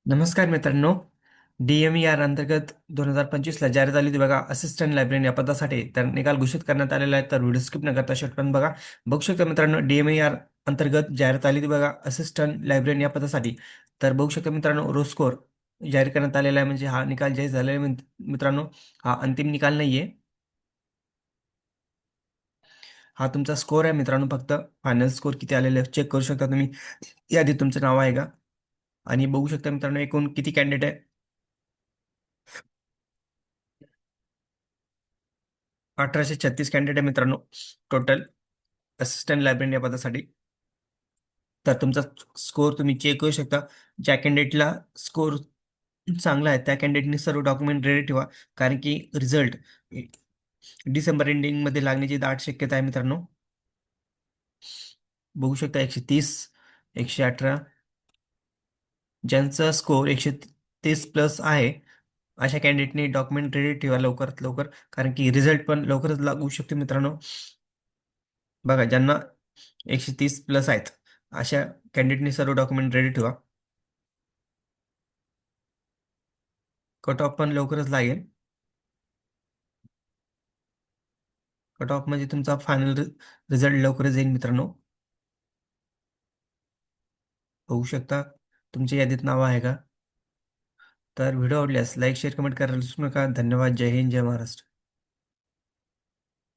नमस्कार मित्रांनो. DMER अंतर्गत 2025 ला जारी झाली होती बघा असिस्टंट लायब्ररी या पदासाठी. तर निकाल घोषित करण्यात आलेला आहे, तर व्हिडिओ स्किप न करता शेवटपर्यंत बघा. बघू शकता मित्रांनो, DMER अंतर्गत जाहिरात आली होती बघा असिस्टंट लायब्ररी या पदासाठी. तर बघू शकता मित्रांनो, रोज स्कोर जाहीर करण्यात आलेला आहे, म्हणजे हा निकाल जाहीर झालेला आहे मित्रांनो. हा अंतिम निकाल नाहीये. हा तुमचा स्कोर आहे मित्रांनो. फक्त फायनल स्कोर किती आलेले चेक करू शकता तुम्ही. यादीत तुमचं नाव आहे का? आणि बघू शकता मित्रांनो, एकूण किती कॅन्डिडेट आहे. 1836 कॅन्डिडेट आहे मित्रांनो, टोटल असिस्टंट लायब्ररी या पदासाठी. तर तुमचा स्कोर तुम्ही चेक करू शकता. ज्या कॅन्डिडेटला स्कोर चांगला आहे त्या कॅन्डिडेटनी सर्व डॉक्युमेंट रेडी ठेवा, कारण की रिझल्ट डिसेंबर एंडिंग मध्ये लागण्याची दाट शक्यता आहे मित्रांनो. बघू शकता 130, 118, ज्यांचा स्कोर 130 प्लस आहे अशा कॅन्डिडेटनी डॉक्युमेंट रेडी ठेवा लवकरात लवकर, कारण की रिझल्ट पण लवकरच लागू शकतो मित्रांनो. बघा, ज्यांना 130 प्लस आहेत अशा कॅन्डिडेटनी सर्व डॉक्युमेंट रेडी ठेवा. कट ऑफ पण लवकरच लागेल. कट ऑफ म्हणजे तुमचा फायनल रिझल्ट लवकरच येईल मित्रांनो. होऊ शकता तुमच्या यादीत नाव आहे का? तर व्हिडिओ आवडल्यास लाईक शेअर कमेंट करायला विसरू नका. धन्यवाद. जय हिंद, जय महाराष्ट्र.